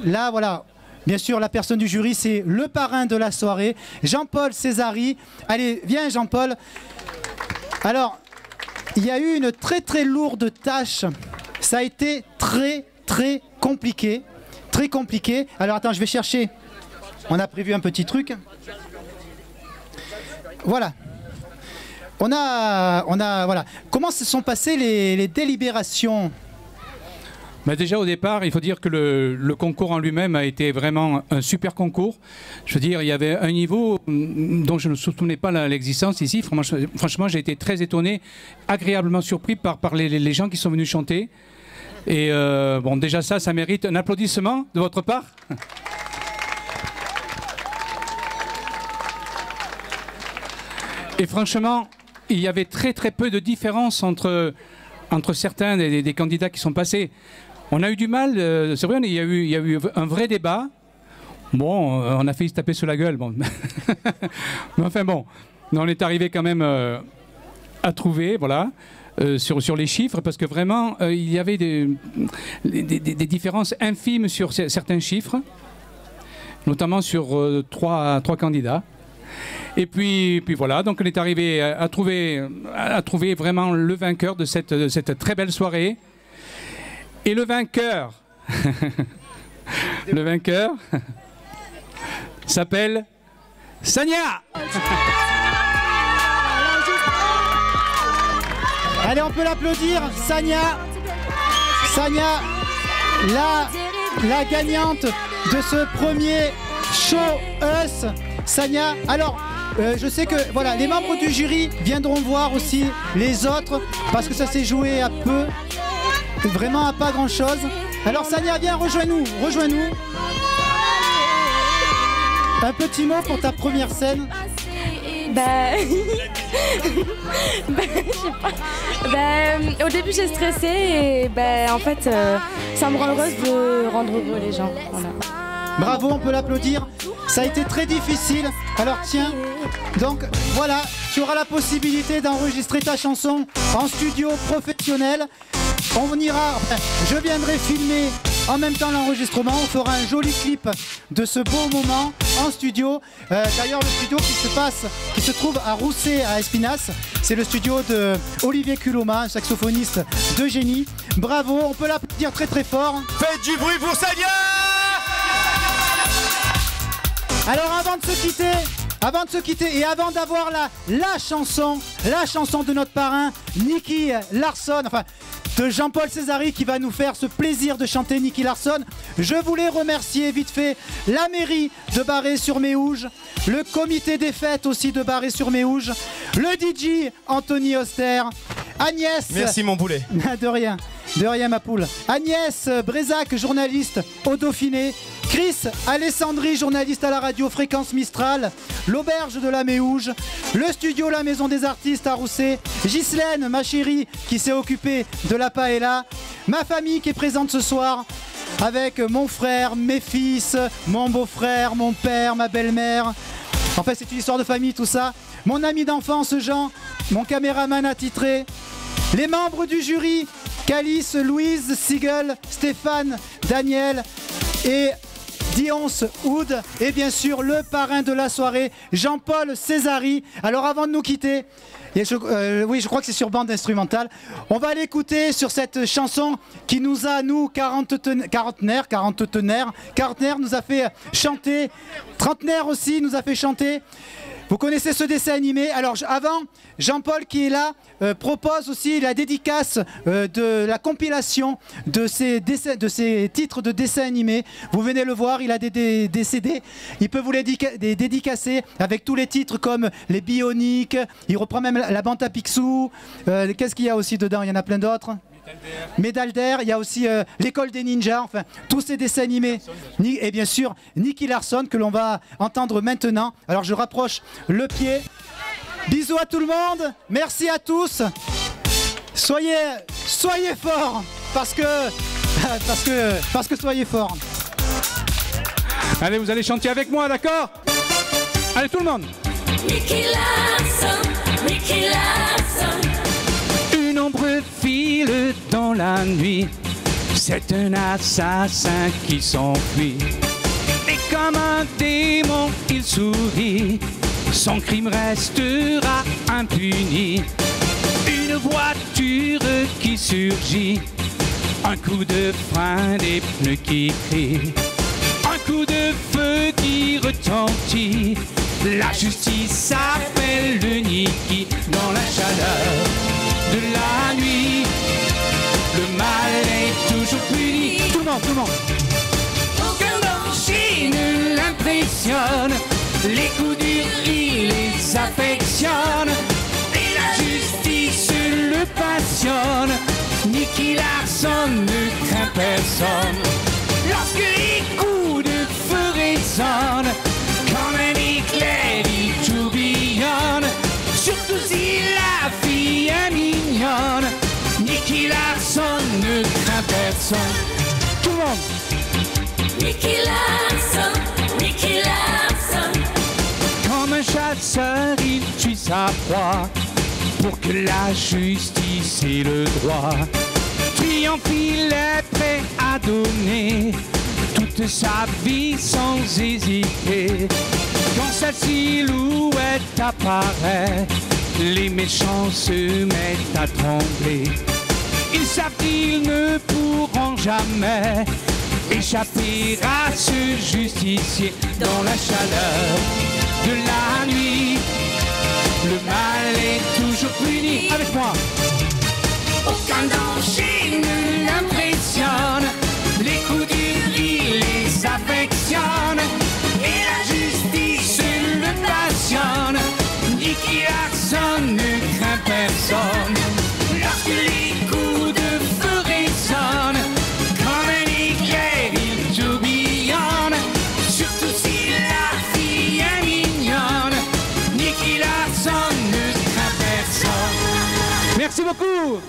là, voilà. Bien sûr, la personne du jury, c'est le parrain de la soirée, Jean-Paul Césari. Allez, viens Jean-Paul. Alors, il y a eu une très très lourde tâche. Ça a été très très compliqué. Très compliqué. Alors attends, je vais chercher. On a prévu un petit truc. Voilà. Voilà. Comment se sont passées les délibérations ? Bah déjà au départ, il faut dire que le concours en lui-même a été vraiment un super concours. Je veux dire, il y avait un niveau dont je ne me souvenais pas l'existence ici. Franchement, j'ai été très étonné, agréablement surpris par les gens qui sont venus chanter. Et bon, déjà ça mérite un applaudissement de votre part. Et franchement, il y avait très très peu de différence entre certains des candidats qui sont passés. On a eu du mal, c'est vrai, il y a eu un vrai débat. Bon, on a failli se taper sur la gueule. Bon. Mais enfin bon, on est arrivé quand même à trouver, voilà, sur les chiffres, parce que vraiment, il y avait des différences infimes sur certains chiffres, notamment sur trois candidats. Et puis voilà, donc on est arrivé à trouver vraiment le vainqueur de cette très belle soirée. Et le vainqueur, s'appelle Sania. Allez, on peut l'applaudir, Sania. Sania, la gagnante de ce premier Show Us. Sania, alors je sais que voilà, les membres du jury viendront voir aussi les autres parce que ça s'est joué à peu, vraiment à pas grand chose. Alors Sania, viens, rejoins-nous. Un petit mot pour ta première scène. Au début j'ai stressé et en fait ça me rend heureuse de rendre heureux les gens. Voilà. Bravo, on peut l'applaudir. Ça a été très difficile. Alors tiens, donc voilà, tu auras la possibilité d'enregistrer ta chanson en studio professionnel. On ira, je viendrai filmer en même temps l'enregistrement. On fera un joli clip de ce beau moment en studio. D'ailleurs, le studio qui se trouve à Rousset, à Espinasse, c'est le studio de Olivier Culoma, un saxophoniste de génie. Bravo, on peut l'applaudir très très fort. Faites du bruit pour Sania! Alors avant de se quitter et avant d'avoir la chanson de notre parrain Nicky Larson, enfin de Jean-Paul Césari qui va nous faire ce plaisir de chanter Nicky Larson, je voulais remercier vite fait la mairie de Barré-sur-Méouge, le comité des fêtes aussi de Barré-sur-Méouge, le DJ Anthony Auster, Agnès... Merci mon poulet. De rien ma poule. Agnès Brézac, journaliste au Dauphiné. Chris Alessandri, journaliste à la radio Fréquence Mistral. L'auberge de la Méouge. Le studio La Maison des Artistes à Rousset. Ghislaine, ma chérie, qui s'est occupée de la paella. Ma famille qui est présente ce soir. Avec mon frère, mes fils, mon beau-frère, mon père, ma belle-mère. En fait, c'est une histoire de famille tout ça. Mon ami d'enfance Jean, mon caméraman attitré. Les membres du jury, Calice, Louise, Siegel, Stéphane, Daniel et Dionce Oud. Et bien sûr, le parrain de la soirée, Jean-Paul Césari. Alors avant de nous quitter, oui, je crois que c'est sur bande instrumentale. On va aller écouter sur cette chanson qui nous a, nous, quarantenaire nous a fait chanter. Trentenaire aussi nous a fait chanter. Vous connaissez ce dessin animé? Alors avant, Jean-Paul qui est là propose aussi la dédicace de la compilation de ces titres de dessins animés. Vous venez le voir, il a des CD. Il peut vous les dédicacer avec tous les titres comme les Bioniques. Il reprend même la bande à Picsou. Qu'est-ce qu'il y a aussi dedans? Il y en a plein d'autres. Médaille d'air, il y a aussi l'école des ninjas, enfin tous ces dessins animés. Et bien sûr Nicky Larson que l'on va entendre maintenant. Alors je rapproche le pied. Bisous à tout le monde, merci à tous. Soyez forts parce que soyez forts. Allez, vous allez chanter avec moi, d'accord? Allez tout le monde. Nicky Larson, Nicky Larson. Une ombre file dans la nuit, C'est un assassin qui s'enfuit. Et comme un démon, il sourit. Son crime restera impuni. Une voiture qui surgit. Un coup de frein, des pneus qui crient. Un coup de feu qui retentit. La justice s'appelle le Niki. Dans la chaleur de la nuit, le mal est toujours puni. Tout le monde. Aucun danger ne l'impressionne. Les coups durs, il les affectionne. Et la justice le passionne. Nicky Larson ne craint personne. Lorsque les coups de feu résonnent, comme un éclair, il tourbillonne. Surtout si la fille est mignonne. Nicky Larson ne craint personne. Tout le monde. Nicky Larson, Nicky Larson. Comme un chasseur, il tue sa proie pour que la justice ait le droit. Triomphe, il est prêt à donner toute sa vie sans hésiter. Quand sa silhouette apparaît, les méchants se mettent à trembler. Ils savent qu'ils ne pourront jamais échapper à ce justicier. Dans la chaleur de la nuit, le mal est toujours puni. Avec moi. Aucun danger ne l'impressionne. Les coups durs, il les affectionne. Et la justice le passionne. Nicky Larson ne craint personne. Lorsque les coups de feu résonnent, comme un éclair, il tourbillonne. Surtout si la fille est mignonne. Nicky Larson ne craint personne. Merci beaucoup.